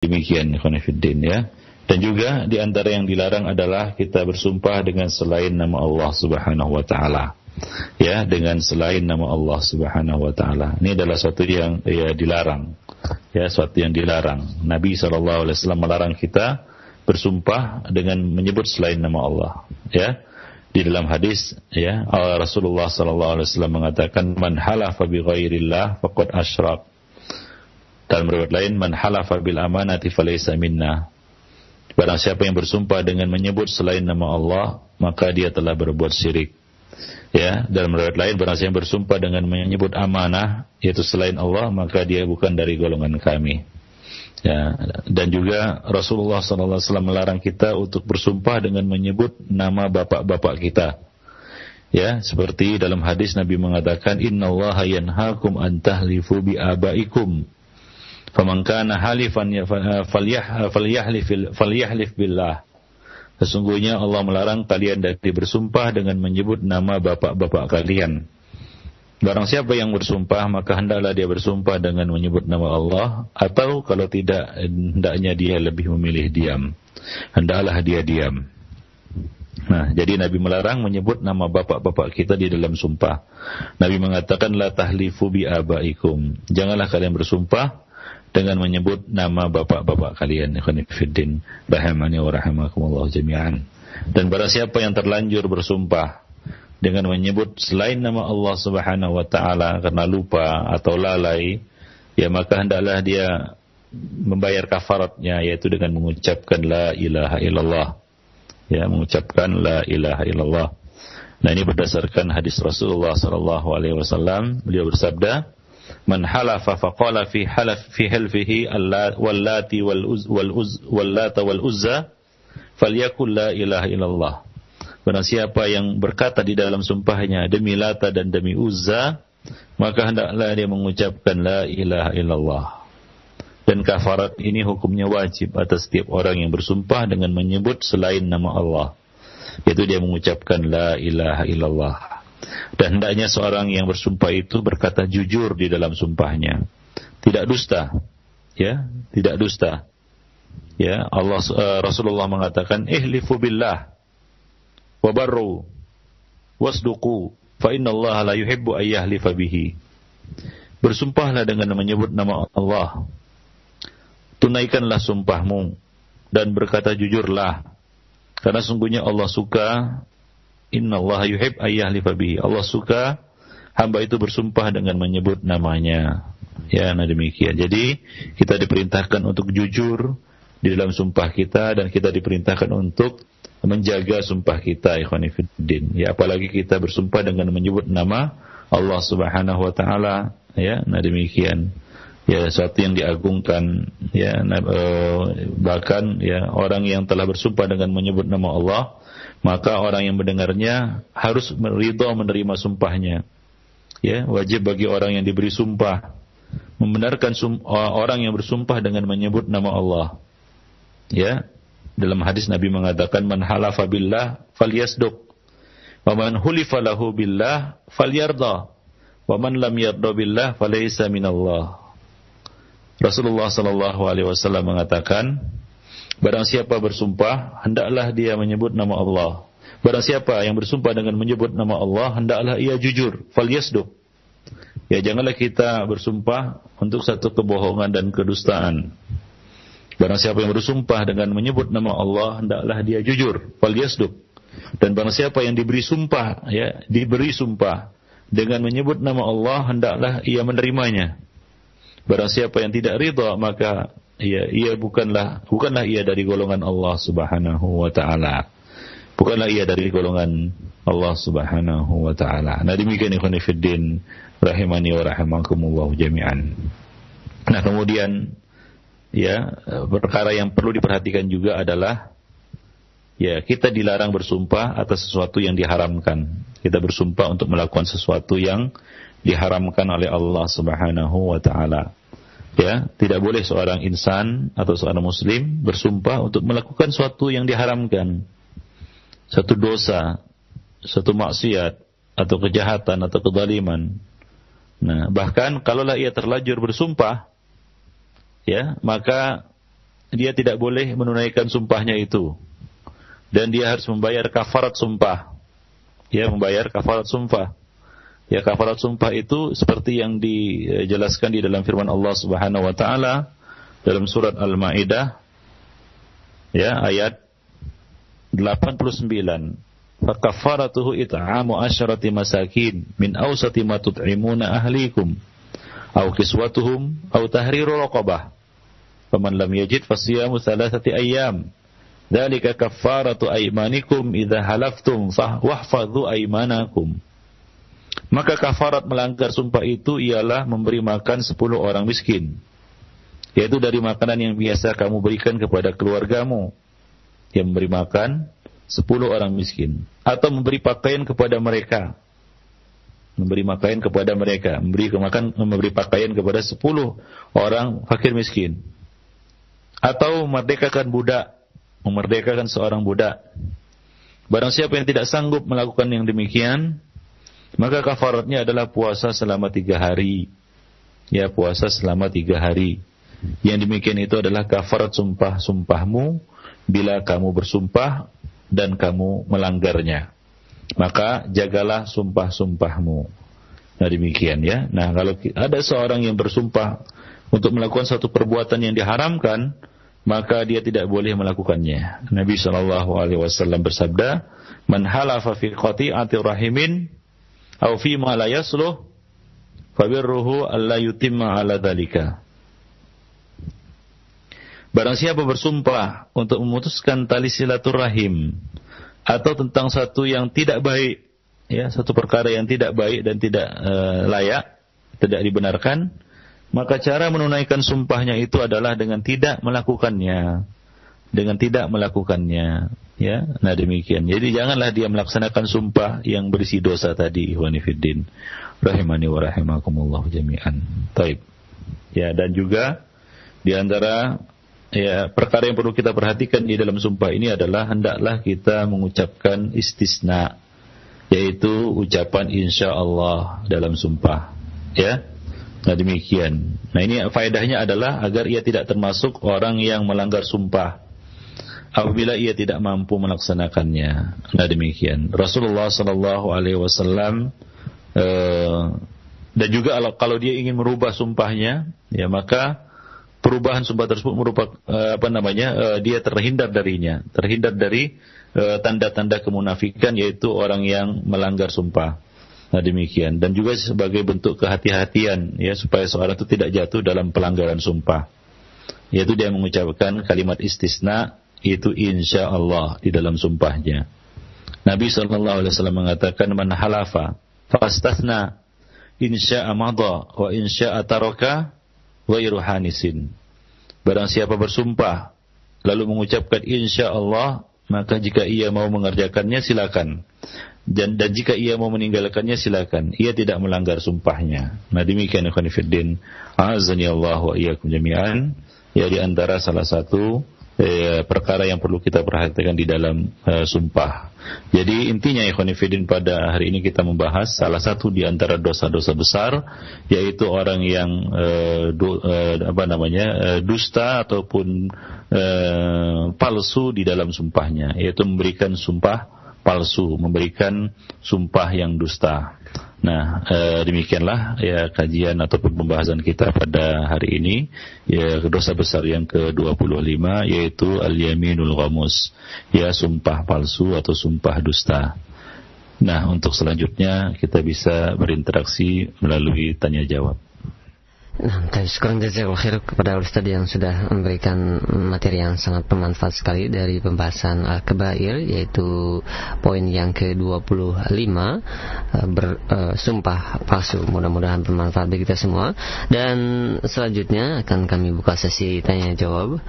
Demikian ikhwan fillah ya. Dan juga di antara yang dilarang adalah kita bersumpah dengan selain nama Allah Subhanahu wa taala. Ya, dengan selain nama Allah Subhanahu wa taala. Ini adalah suatu yang dilarang. Ya, suatu yang dilarang. Nabi sallallahu alaihi wasallam melarang kita bersumpah dengan menyebut selain nama Allah. Ya. Di dalam hadis ya, Rasulullah sallallahu alaihi wasallam mengatakan man halafa bi ghairillah faqad asyrak. Dalam riwayat lain man halafa bil amanati falaysa minna. Barang siapa yang bersumpah dengan menyebut selain nama Allah, maka dia telah berbuat syirik. Ya, dalam riwayat lain barang siapa yang bersumpah dengan menyebut amanah, yaitu selain Allah, maka dia bukan dari golongan kami. Ya, dan juga Rasulullah sallallahu alaihi wasallam melarang kita untuk bersumpah dengan menyebut nama bapak-bapak kita. Ya, seperti dalam hadis Nabi mengatakan innallaha yanhaakum an tahlifu bi abaikum. Faman kana halifan falyahlif billah. Sesungguhnya Allah melarang kalian dari bersumpah dengan menyebut nama bapak-bapak kalian. Barang siapa yang bersumpah maka hendaklah dia bersumpah dengan menyebut nama Allah, atau kalau tidak hendaknya dia lebih memilih diam. Hendaklah dia diam. Nah, jadi Nabi melarang menyebut nama bapak-bapak kita di dalam sumpah. Nabi mengatakan la tahlifu bi abaikum. Janganlah kalian bersumpah dengan menyebut nama bapak-bapak kalian. Ikhwan fillah, rahimani wa rahimakumullah jami'an. Dan barang siapa yang terlanjur bersumpah dengan menyebut selain nama Allah Subhanahu wa taala karena lupa atau lalai, ya maka hendaklah dia membayar kafaratnya, yaitu dengan mengucapkan la ilaha illallah. Ya, mengucapkan la ilaha illallah. Nah, ini berdasarkan hadis Rasulullah sallallahu alaihi wasallam. Beliau bersabda, man halafa faqala fi halfihi wallati wallata wal uzza falyakul la ilaha illallah. Barang siapa yang berkata di dalam sumpahnya demi Lata dan demi Uzza, maka hendaklah dia mengucapkan la ilaha illallah. Dan kafarat ini hukumnya wajib atas setiap orang yang bersumpah dengan menyebut selain nama Allah, yaitu dia mengucapkan la ilaha illallah. Dan hendaknya seorang yang bersumpah itu berkata jujur di dalam sumpahnya, tidak dusta, ya, tidak dusta. Ya, Rasulullah mengatakan ihlifu billah wa barru wasduqu fa innallaha la yuhibbu ay yahlifa bihi. Bersumpahlah dengan menyebut nama Allah. Tunaikanlah sumpahmu dan berkata jujurlah, karena sungguhnya Allah suka. Innallaha yuhib ayyahlifa bihi. Allah suka hamba itu bersumpah dengan menyebut namanya. Ya, nah demikian. Jadi kita diperintahkan untuk jujur di dalam sumpah kita, dan kita diperintahkan untuk menjaga sumpah kita, ikhwani fiddin. Ya, apalagi kita bersumpah dengan menyebut nama Allah Subhanahu wa taala, ya. Nah demikian. Ya, sesuatu yang diagungkan, ya. Bahkan ya, orang yang telah bersumpah dengan menyebut nama Allah, maka orang yang mendengarnya harus ridha menerima sumpahnya. Ya, wajib bagi orang yang diberi sumpah membenarkan orang yang bersumpah dengan menyebut nama Allah. Ya, dalam hadis Nabi mengatakan man halafa billah falyasduq wa man hulifa lahu billah falyarda wa man lam yarda billah falaysa minallah. Rasulullah sallallahu alaihi wasallam mengatakan, barang siapa bersumpah, hendaklah dia menyebut nama Allah. Barang siapa yang bersumpah dengan menyebut nama Allah, hendaklah ia jujur. Falyasduq. Ya, janganlah kita bersumpah untuk satu kebohongan dan kedustaan. Barang siapa yang bersumpah dengan menyebut nama Allah, hendaklah dia jujur. Falyasduq. Dan barang siapa yang diberi sumpah, ya, diberi sumpah dengan menyebut nama Allah, hendaklah ia menerimanya. Barang siapa yang tidak ridha, maka ia bukanlah ia dari golongan Allah Subhanahu wa taala. Bukanlah ia dari golongan Allah Subhanahu wa taala. Nah, demikian ikhwan fillah rahimani wa rahimakumullah jami'an. Nah, kemudian ya, perkara yang perlu diperhatikan juga adalah ya, kita dilarang bersumpah atas sesuatu yang diharamkan. Kita bersumpah untuk melakukan sesuatu yang diharamkan oleh Allah Subhanahu wa taala. Ya, tidak boleh seorang insan atau seorang muslim bersumpah untuk melakukan sesuatu yang diharamkan. Satu dosa, satu maksiat atau kejahatan atau kezaliman. Nah, bahkan kalaulah ia terlanjur bersumpah, ya, maka dia tidak boleh menunaikan sumpahnya itu. Dan dia harus membayar kafarat sumpah. Ya, membayar kafarat sumpah. Ya, kafarat sumpah itu seperti yang dijelaskan di dalam firman Allah Subhanahu wa taala dalam surat Al-Maidah, ya, ayat 89. Fa kafaratuhu it'amu asyrati masakin min awsati ma tut'imuna ahlikum aw kiswatuhum aw tahriru raqabah. Faman lam yajid fasiyamu thalathati ayyam. Dzalika kaffaratu aymanikum idza halaftum wahfadhu aymanakum. Maka kafarat melanggar sumpah itu ialah memberi makan 10 orang miskin, yaitu dari makanan yang biasa kamu berikan kepada keluargamu. Yang memberi makan 10 orang miskin, atau memberi pakaian kepada mereka. Memberi pakaian kepada mereka, memberi pakaian kepada 10 orang fakir miskin. Atau memerdekakan budak, memerdekakan seorang budak. Barang siapa yang tidak sanggup melakukan yang demikian, maka kafaratnya adalah puasa selama 3 hari. Ya, puasa selama 3 hari. Yang demikian itu adalah kafarat sumpahmu bila kamu bersumpah dan kamu melanggarnya. Maka jagalah sumpah-sumpahmu. Nah, demikian ya. Nah, kalau ada seorang yang bersumpah untuk melakukan suatu perbuatan yang diharamkan, maka dia tidak boleh melakukannya. Nabi SAW bersabda, "Man halafa fi qati'ati rahimin aw fi ma la yasluh fabirruhu alla yutimma ala dzalika." Barang siapa bersumpah untuk memutuskan tali silaturahim atau tentang satu yang tidak baik, ya, satu perkara yang tidak baik dan tidak layak, tidak dibenarkan, maka cara menunaikan sumpahnya itu adalah dengan tidak melakukannya. Dengan tidak melakukannya, ya. Nah, demikian. Jadi janganlah dia melaksanakan sumpah yang berisi dosa tadi, ikhwani fiddin. Rahimani wa rahimakumullah jami'an. Taib. Ya, dan juga di antara perkara yang perlu kita perhatikan di dalam sumpah ini adalah hendaklah kita mengucapkan istisna, yaitu ucapan insyaallah dalam sumpah, ya. Nah, demikian. Nah, ini faedahnya adalah agar ia tidak termasuk orang yang melanggar sumpah apabila ia tidak mampu melaksanakannya. Nah, demikian. Rasulullah sallallahu alaihi wasallam dan juga kalau dia ingin merubah sumpahnya, ya, maka perubahan sumpah tersebut merupakan dia terhindar dari tanda-tanda kemunafikan, yaitu orang yang melanggar sumpah. Nah, demikian. Dan juga sebagai bentuk kehati-hatian, ya, supaya seorang itu tidak jatuh dalam pelanggaran sumpah, yaitu dia mengucapkan kalimat istisna, yaitu insyaallah di dalam sumpahnya. Nabi SAW mengatakan, "Man halafa fastathna insya'a madha wa insya'a taraka ghairu hanisin." Barang siapa bersumpah lalu mengucapkan insyaallah, maka jika ia mau mengerjakannya silakan, dan jika ia mau meninggalkannya silakan. Ia tidak melanggar sumpahnya. Nah, demikian ikhwan fillah, azani Allah wa iyyakum jami'an. Ya, di antara salah satu perkara yang perlu kita perhatikan di dalam sumpah. Jadi intinya ikhwan fillah, pada hari ini kita membahas salah satu di antara dosa-dosa besar, yaitu orang yang dusta ataupun palsu di dalam sumpahnya, yaitu memberikan sumpah palsu, memberikan sumpah yang dusta. Nah, demikianlah ya kajian ataupun pembahasan kita pada hari ini, ya, dosa besar yang ke-25, yaitu al-yaminul ghamus, ya, sumpah palsu atau sumpah dusta. Nah, untuk selanjutnya kita bisa berinteraksi melalui tanya jawab. Nah, sekarang jazakallahu khair kepada Ustaz yang sudah memberikan materi yang sangat bermanfaat sekali dari pembahasan Al-Kabair, yaitu poin yang ke-25, bersumpah palsu. Mudah-mudahan bermanfaat bagi kita semua. Dan selanjutnya akan kami buka sesi tanya jawab.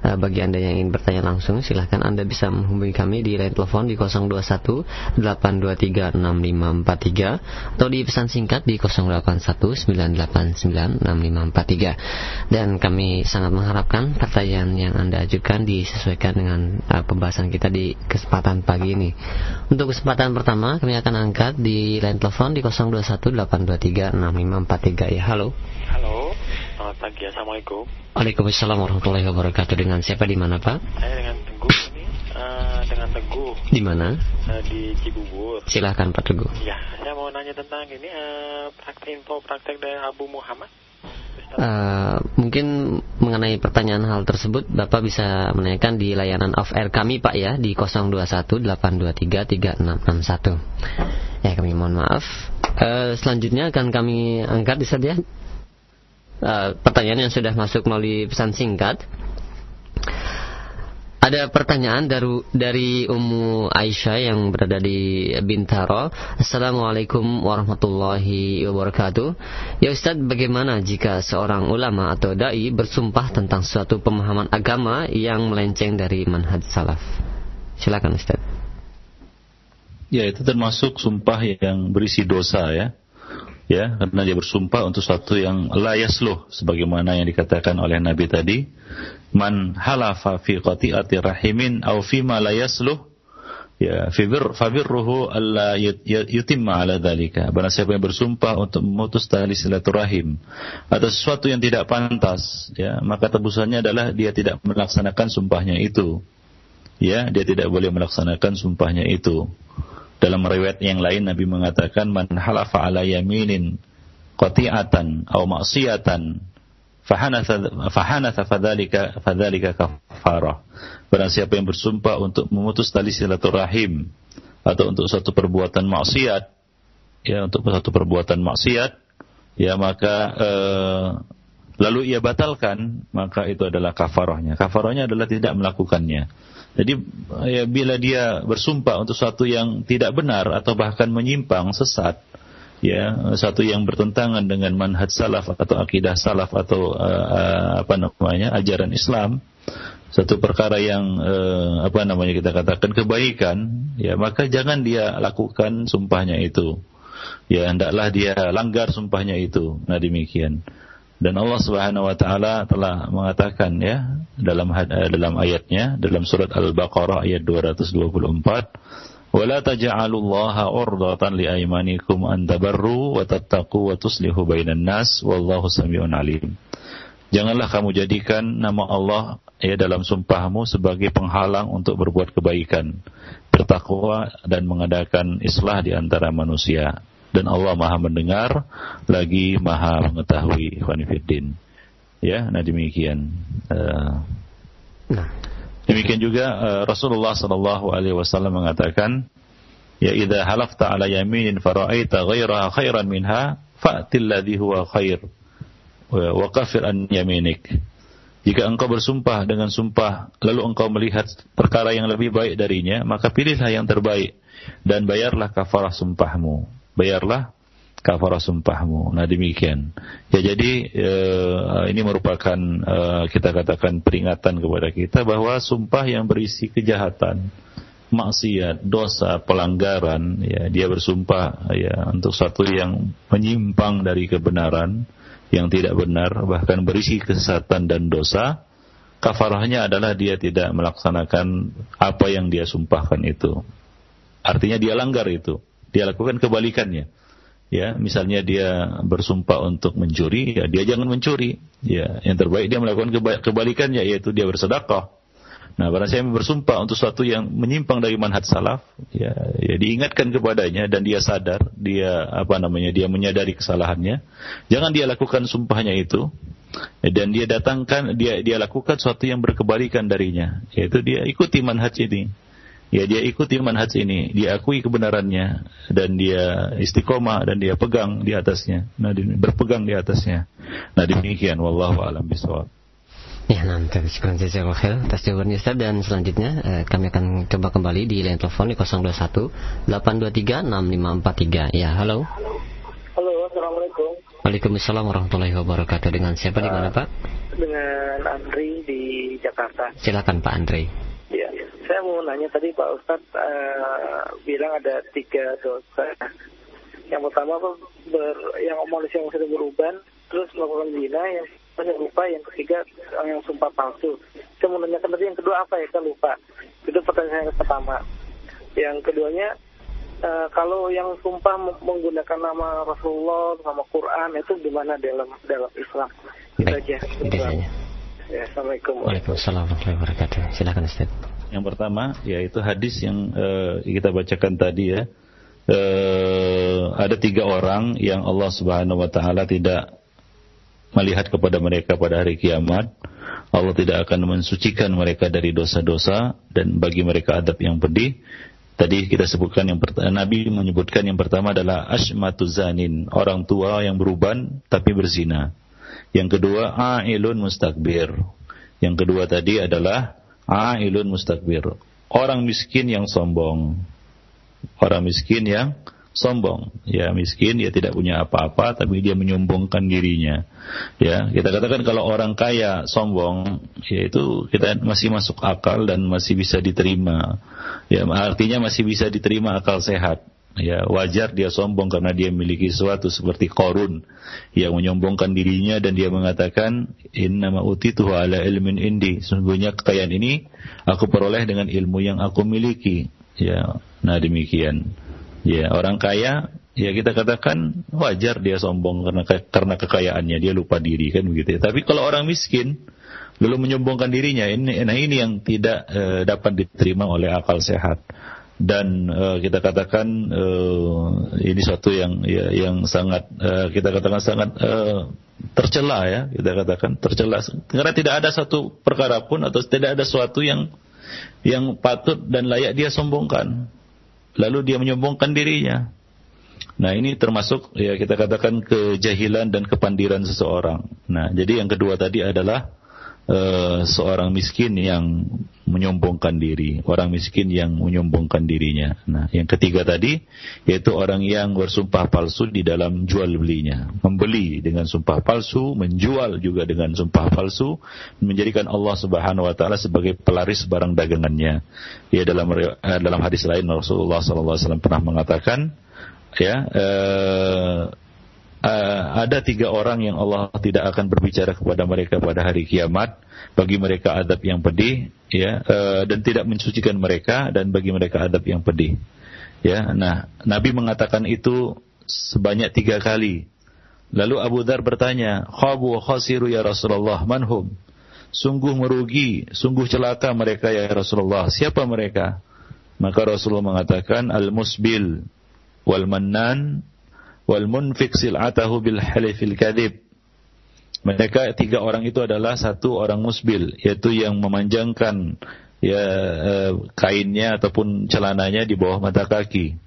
Bagi Anda yang ingin bertanya langsung, silahkan Anda bisa menghubungi kami di line telepon di 021 823 6543 atau di pesan singkat di 081 989 6543. Dan kami sangat mengharapkan pertanyaan yang Anda ajukan disesuaikan dengan pembahasan kita di kesempatan pagi ini. Untuk kesempatan pertama kami akan angkat di line telepon di 021 823 6543. Ya, halo. Halo, selamat Selamat pagi, Assalamualaikum. Waalaikumsalam warahmatullahi wabarakatuh. Dengan siapa di mana Pak? Saya dengan Teguh ini. Dengan Teguh. Di mana? Di Cibubur. Silahkan Pak Teguh. Ya, saya mau nanya tentang ini praktek dari Abu Muhammad. Mungkin mengenai pertanyaan hal tersebut Bapak bisa menanyakan di layanan off air kami Pak ya, di 0218233661. Ya, kami mohon maaf. Selanjutnya akan kami angkat Ustaz ya, pertanyaan yang sudah masuk melalui pesan singkat. Ada pertanyaan dari Ummu Aisyah yang berada di Bintaro. Assalamualaikum warahmatullahi wabarakatuh. Ya Ustaz, bagaimana jika seorang ulama atau dai bersumpah tentang suatu pemahaman agama yang melenceng dari manhaj salaf? Silakan Ustaz. Ya, itu termasuk sumpah yang berisi dosa ya. Ya, karena dia bersumpah untuk sesuatu yang la yasluh, sebagaimana yang dikatakan oleh Nabi tadi, man halafa fi qati'ati rahimin aw fi ma la yasluh ya fabirruhu alla yutimma ala dzalika. Barang siapa yang bersumpah untuk memutus tali silaturahim atau sesuatu yang tidak pantas, ya, maka tebusannya adalah dia tidak melaksanakan sumpahnya itu. Ya, dia tidak boleh melaksanakan sumpahnya itu. Dalam riwayat yang lain Nabi mengatakan man halafa ala yaminin qati'atan aw ma'siyatan fahanatha fadzalika kafarah. Barang siapa yang bersumpah untuk memutus tali silaturahim atau untuk suatu perbuatan maksiat, ya, untuk suatu perbuatan maksiat, ya, maka lalu ia batalkan, maka itu adalah kafarahnya. Kafarahnya adalah tidak melakukannya. Jadi ya, bila dia bersumpah untuk sesuatu yang tidak benar atau bahkan menyimpang, sesat, ya, sesuatu yang bertentangan dengan manhaj salaf atau akidah salaf atau ajaran Islam, satu perkara yang kita katakan kebaikan, ya, maka jangan dia lakukan sumpahnya itu. Ya, hendaklah dia langgar sumpahnya itu. Nah, demikian. Dan Allah Subhanahu wa taala telah mengatakan ya dalam ayatnya dalam surat Al-Baqarah ayat 224, "Wala taj'alullaha 'urdatan liaymanikum an tabarru wa tattaqu wa tuslihu bainan nas wallahu samii'un 'alim." Janganlah kamu jadikan nama Allah ya dalam sumpahmu sebagai penghalang untuk berbuat kebaikan, bertakwa dan mengadakan islah di antara manusia. Dan Allah Maha mendengar lagi Maha mengetahui. Khonifuddin. Ya, nah demikian. Demikian juga Rasulullah sallallahu alaihi wasallam mengatakan, ya idza halafta ala yaminin fara'aita ghairaha khairan minha fa'til ladzi huwa khair wa kafir an yaminik. Jika engkau bersumpah dengan sumpah lalu engkau melihat perkara yang lebih baik darinya, maka pilihlah yang terbaik dan bayarlah kafarah sumpahmu. Bayarlah kafarah sumpahmu. Nah, demikian. Ya, jadi ini merupakan kita katakan peringatan kepada kita bahwa sumpah yang berisi kejahatan, maksiat, dosa, pelanggaran, ya, dia bersumpah ya untuk satu yang menyimpang dari kebenaran, yang tidak benar, bahkan berisi kesesatan dan dosa, kafarahnya adalah dia tidak melaksanakan apa yang dia sumpahkan itu. Artinya dia langgar itu. Dia lakukan kebalikannya. Ya, misalnya dia bersumpah untuk mencuri, ya dia jangan mencuri. Ya, yang terbaik dia melakukan kebalikannya, yaitu dia bersedekah. Nah, barang siapa bersumpah untuk sesuatu yang menyimpang dari manhaj salaf, ya diingatkan kepadanya dan dia sadar, dia dia menyadari kesalahannya. Jangan dia lakukan sumpahnya itu, dan dia lakukan sesuatu yang berkebalikan darinya, yaitu dia ikuti manhaj ini. Ya, dia ikuti manhaj ini, dia akui kebenarannya dan dia istiqomah dan dia pegang di atasnya. Nah, berpegang di atasnya. Nah, demikian wallahu a'lam bishawab. Ya, nanti sekarang saya khair atas jawabannya Ustaz, dan selanjutnya kami akan coba kembali di line telepon di 021 823 6543. Ya, halo. Halo, assalamualaikum. Waalaikumsalam warahmatullahi wabarakatuh. Dengan siapa di mana, Pak? Dengan Andri di Jakarta. Silakan Pak Andri. Ya, saya mau nanya tadi Pak Ustadz bilang ada 3 dosa. Yang pertama yang manusia yang sudah beruban, terus melakukan zina, yang lupa, yang ketiga yang sumpah palsu. Saya mau nanyakan tadi yang kedua apa ya, saya lupa. Itu pertanyaan yang pertama. Yang keduanya, kalau yang sumpah menggunakan nama Rasulullah, nama Quran, itu gimana dalam Islam? Itu aja. Ya, Assalamualaikum. Waalaikumsalam warahmatullahi wabarakatuh. Silakan Ustaz. Yang pertama, yaitu hadis yang kita bacakan tadi ya. Ada 3 orang yang Allah Subhanahu wa taala tidak melihat kepada mereka pada hari kiamat. Allah tidak akan mensucikan mereka dari dosa-dosa dan bagi mereka adab yang pedih. Tadi kita sebutkan Nabi menyebutkan yang pertama adalah asmatuz zanin, orang tua yang beruban tapi berzina. Yang kedua ailun mustakbir. Yang kedua tadi adalah ailun mustakbir, orang miskin yang sombong. Orang miskin yang sombong, ya miskin, dia tidak punya apa-apa tapi dia menyombongkan dirinya. Ya, kita katakan kalau orang kaya sombong, yaitu kita masih masuk akal dan masih bisa diterima. Ya, artinya masih bisa diterima akal sehat. Ya, wajar dia sombong karena dia memiliki sesuatu seperti Qarun yang menyombongkan dirinya dan dia mengatakan innama utituhu ala ilmin indi, sesungguhnya kekayaan ini aku peroleh dengan ilmu yang aku miliki. Ya, nah demikian. Ya, orang kaya, ya kita katakan wajar dia sombong karena kekayaannya, dia lupa diri kan begitu ya. Tapi kalau orang miskin lalu menyombongkan dirinya, ini yang tidak dapat diterima oleh akal sehat. Dan kita katakan ini suatu yang sangat kita katakan sangat tercela ya, kita katakan tercela karena tidak ada satu perkara pun atau tidak ada sesuatu yang patut dan layak dia sombongkan, lalu dia menyombongkan dirinya. Nah, ini termasuk ya kita katakan kejahilan dan kepandiran seseorang. Nah, jadi yang kedua tadi adalah seorang miskin yang menyombongkan diri, orang miskin yang menyombongkan dirinya. Nah, yang ketiga tadi yaitu orang yang bersumpah palsu di dalam jual belinya, membeli dengan sumpah palsu, menjual juga dengan sumpah palsu, menjadikan Allah Subhanahu wa taala sebagai pelaris barang dagangannya. Ya, dalam hadis lain Rasulullah sallallahu alaihi wasallam pernah mengatakan ya, ada 3 orang yang Allah tidak akan berbicara kepada mereka pada hari kiamat, bagi mereka adab yang pedih, ya, dan tidak mensucikan mereka, dan bagi mereka adab yang pedih. Ya, nah Nabi mengatakan itu sebanyak 3 kali. Lalu Abu Dzar bertanya, khabu wa khasiru ya Rasulullah, manhum? Sungguh merugi, sungguh celaka mereka ya Rasulullah. Siapa mereka? Maka Rasulullah mengatakan al-musbil wal mannan wal munfiq sil'atahu bil halifil kadhib. Mereka 3 orang itu adalah, 1 orang musbil, yaitu yang memanjangkan ya kainnya ataupun celananya di bawah mata kaki.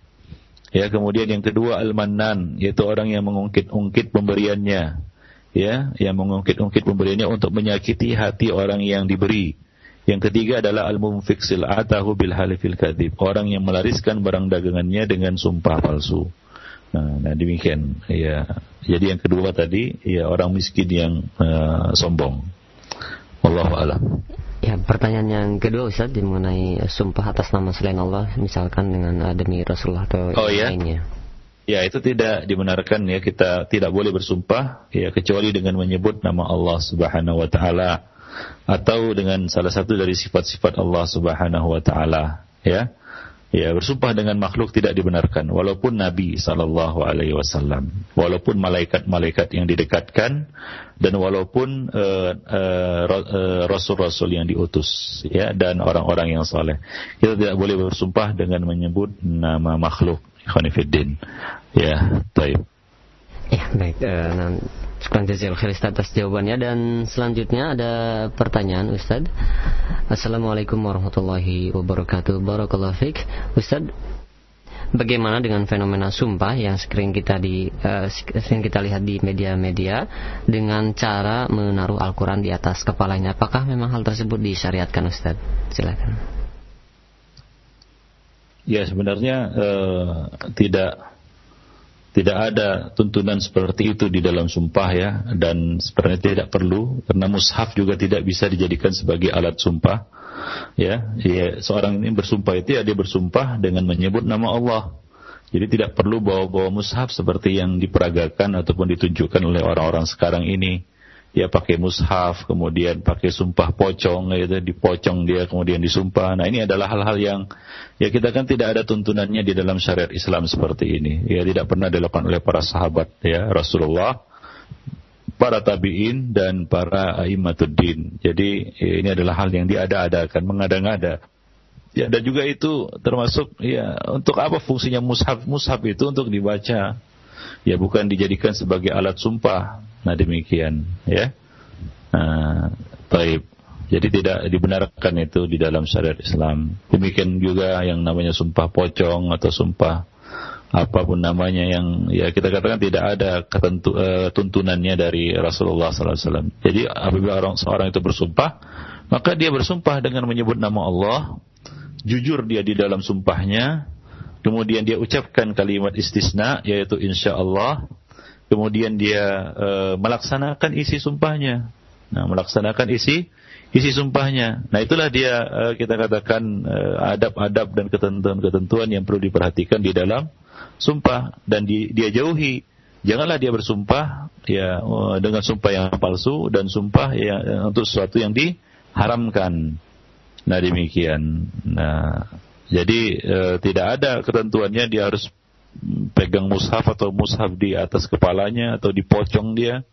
Ya, kemudian yang kedua al-mannan, yaitu orang yang mengungkit-ungkit pemberiannya. Ya, yang mengungkit-ungkit pemberiannya untuk menyakiti hati orang yang diberi. Yang ketiga adalah al-munfiq sil'atahu bil halifil kadhib, orang yang melariskan barang dagangannya dengan sumpah palsu. Nah demikian ya. Jadi yang kedua tadi ya orang miskin yang sombong. Wallahu a'lam. Ya, pertanyaan yang kedua Ustaz mengenai sumpah atas nama selain Allah, misalkan dengan demi Rasulullah atau lainnya. Ya, itu tidak dibenarkan ya, kita tidak boleh bersumpah ya kecuali dengan menyebut nama Allah Subhanahu wa taala atau dengan salah satu dari sifat-sifat Allah Subhanahu wa taala ya. Ya, bersumpah dengan makhluk tidak dibenarkan, walaupun Nabi sallallahu alaihi wasallam, walaupun malaikat-malaikat yang didekatkan, dan walaupun rasul-rasul yang diutus, ya, dan orang-orang yang saleh. Kita tidak boleh bersumpah dengan menyebut nama makhluk. Khonifuddin. Ya, baik. Ya, baik. Sekian jazil khair atas jawabannya. Dan selanjutnya ada pertanyaan Ustaz. Assalamualaikum warahmatullahi wabarakatuh. Barakallahu fiik. Ustaz, bagaimana dengan fenomena sumpah yang sering kita lihat di media-media dengan cara menaruh Al-Quran di atas kepalanya? Apakah memang hal tersebut disyariatkan Ustaz? Silakan. Ya, sebenarnya tidak ada tuntunan seperti itu di dalam sumpah ya, dan sebenarnya tidak perlu, karena mushaf juga tidak bisa dijadikan sebagai alat sumpah ya. Seorang ini bersumpah itu ya dia bersumpah dengan menyebut nama Allah. Jadi tidak perlu bawa-bawa mushaf seperti yang diperagakan ataupun ditunjukkan oleh orang-orang sekarang ini ya pakai mushaf, kemudian pakai sumpah pocong, gitu, dipocong dia kemudian disumpah. Nah, ini adalah hal-hal yang ya kita kan tidak ada tuntunannya di dalam syariat Islam seperti ini. Ya tidak pernah dilakukan oleh para sahabat ya Rasulullah, para tabi'in dan para a'imatuddin. Jadi ini adalah hal yang diada-adakan, mengada-ngada. Ya, dan juga itu termasuk ya untuk apa fungsinya mushaf? Mushaf itu untuk dibaca. Ya bukan dijadikan sebagai alat sumpah. Nah, demikian ya. Nah, baik. Jadi tidak dibenarkan itu di dalam syariat Islam. Demikian juga yang namanya sumpah pocong atau sumpah apapun namanya yang ya kita katakan tidak ada tuntunannya dari Rasulullah SAW. Jadi apabila seorang itu bersumpah, maka dia bersumpah dengan menyebut nama Allah, jujur dia di dalam sumpahnya, kemudian dia ucapkan kalimat istisna yaitu insyaallah, kemudian dia melaksanakan isi sumpahnya. Nah, melaksanakan isi sumpahnya. Nah, itulah dia kita katakan adab-adab dan ketentuan-ketentuan yang perlu diperhatikan di dalam sumpah dan dia jauhi. Janganlah dia bersumpah ya dengan sumpah yang palsu dan sumpah yang untuk sesuatu yang diharamkan. Nah, demikian. Nah, jadi tidak ada ketentuannya dia harus pegang mushaf atau mushaf di atas kepalanya atau dipocong dia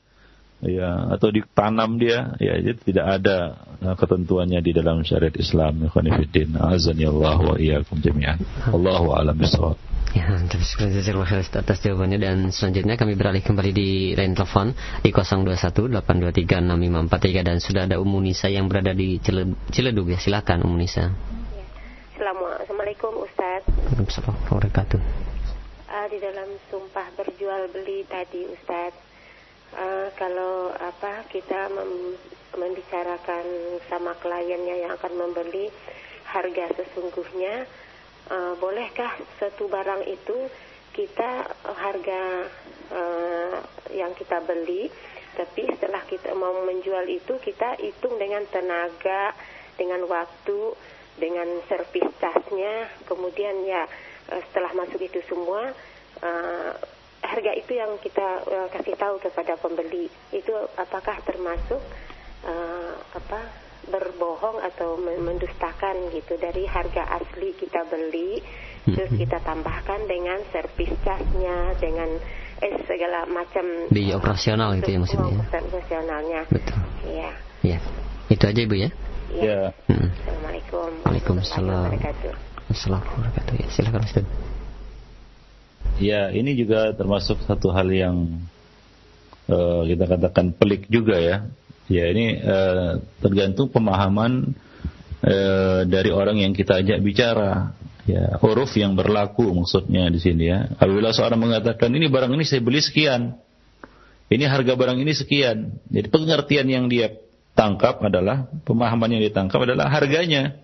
ya atau ditanam dia ya, jadi tidak ada ketentuannya di dalam syariat Islam. Ikhwanifiddin azanillahu wa iyyakum jami'an. Allahu a'lam bishawab. Ya, terima kasih atas jawabannya, dan selanjutnya kami beralih kembali di line telepon di 0218236543 dan sudah ada Ummu Nisa yang berada di Ciledug ya. Silakan Ummu Nisa. Assalamualaikum Ustaz. Waalaikumsalam warahmatullahi wabarakatuh. Di dalam sumpah berjual beli tadi Ustaz, kalau kita membicarakan sama kliennya yang akan membeli harga sesungguhnya, bolehkah satu barang itu kita harga yang kita beli, tapi setelah kita mau menjual itu kita hitung dengan tenaga, dengan waktu, dengan servis tasnya, kemudian ya setelah masuk itu semua harga itu yang kita kasih tahu kepada pembeli, itu apakah termasuk berbohong atau mendustakan gitu dari harga asli kita beli, terus kita tambahkan dengan servis casnya, dengan segala macam di operasional itu ya maksudnya. Operasionalnya. Betul. Iya. Iya. Itu aja Ibu ya. Iya. Assalamualaikum. Waalaikumsalam. Assalamualaikum warahmatullahi wabarakatuh. Ya, silakan Ustaz. Ya, ini juga termasuk satu hal yang kita katakan pelik juga ya. Ya, ini tergantung pemahaman dari orang yang kita ajak bicara. Ya, uruf yang berlaku maksudnya di sini ya. Apabila seorang mengatakan ini barang ini saya beli sekian, ini harga barang ini sekian. Jadi pengertian yang dia tangkap adalah, pemahaman yang ditangkap adalah harganya,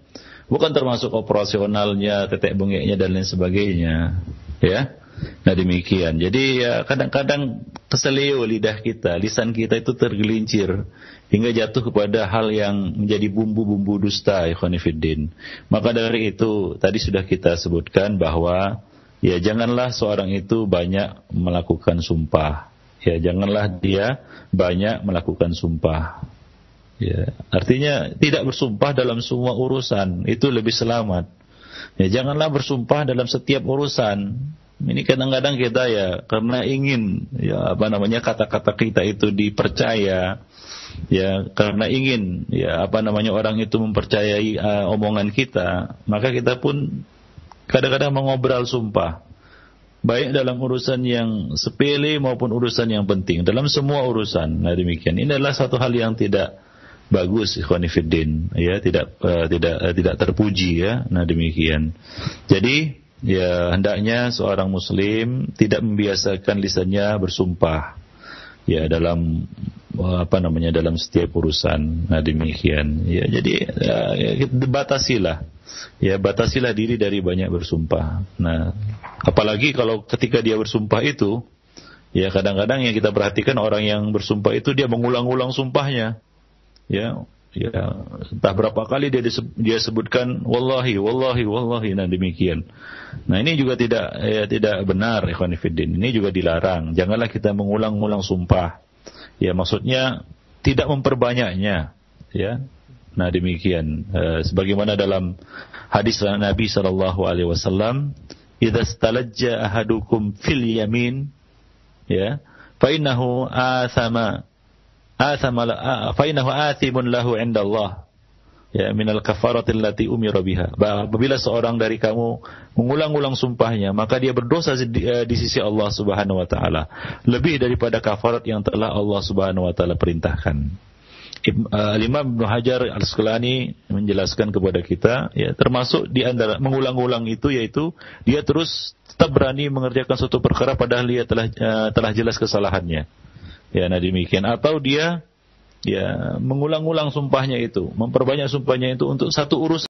bukan termasuk operasionalnya, tetek bengeknya dan lain sebagainya. Ya. Nah, demikian. Jadi ya kadang-kadang keseleo lidah kita, lisan kita itu tergelincir hingga jatuh kepada hal yang menjadi bumbu-bumbu dusta, ikhwanifiddin. Maka dari itu tadi sudah kita sebutkan bahwa ya janganlah seorang itu banyak melakukan sumpah. Ya janganlah dia banyak melakukan sumpah. Ya, artinya tidak bersumpah dalam semua urusan, itu lebih selamat. Ya janganlah bersumpah dalam setiap urusan. Ini kadang-kadang kita ya karena ingin ya kata-kata kita itu dipercaya, ya karena ingin ya orang itu mempercayai omongan kita, maka kita pun kadang-kadang mengobrol sumpah, baik dalam urusan yang sepele maupun urusan yang penting, dalam semua urusan. Nah, demikian. Ini adalah satu hal yang tidak bagus, ikhwanifiddin, ya tidak terpuji ya. Nah, demikian. Jadi ya hendaknya seorang muslim tidak membiasakan lisannya bersumpah ya dalam dalam setiap urusan. Nah, demikian ya. Jadi batasilah diri dari banyak bersumpah. Nah, apalagi kalau ketika dia bersumpah itu ya kadang-kadang yang kita perhatikan orang yang bersumpah itu dia mengulang-ulang sumpahnya ya entah berapa kali dia sebutkan wallahi. Nah, demikian. Nah, ini juga tidak benar, ikhwan fillah. Ini juga dilarang. Janganlah kita mengulang-ulang sumpah. Ya, maksudnya tidak memperbanyaknya, ya. Nah, demikian sebagaimana dalam hadis Nabi sallallahu alaihi wasallam, "Idza istalajja ahadukum fil yamin," ya, fa innahu athimun lahu 'inda Allah, ya, minal kafaratil lati umira biha. Apabila seorang dari kamu mengulang-ulang sumpahnya, maka dia berdosa di sisi Allah Subhanahu wa taala, lebih daripada kafarat yang telah Allah Subhanahu wa taala perintahkan. Imam Ibnu Hajar Al-Asqalani menjelaskan kepada kita, ya, termasuk di antara mengulang-ulang itu yaitu dia terus tetap berani mengerjakan suatu perkara padahal dia telah jelas kesalahannya. Ya, nah demikian. Atau dia, ya, mengulang-ulang sumpahnya itu, memperbanyak sumpahnya itu untuk satu urusan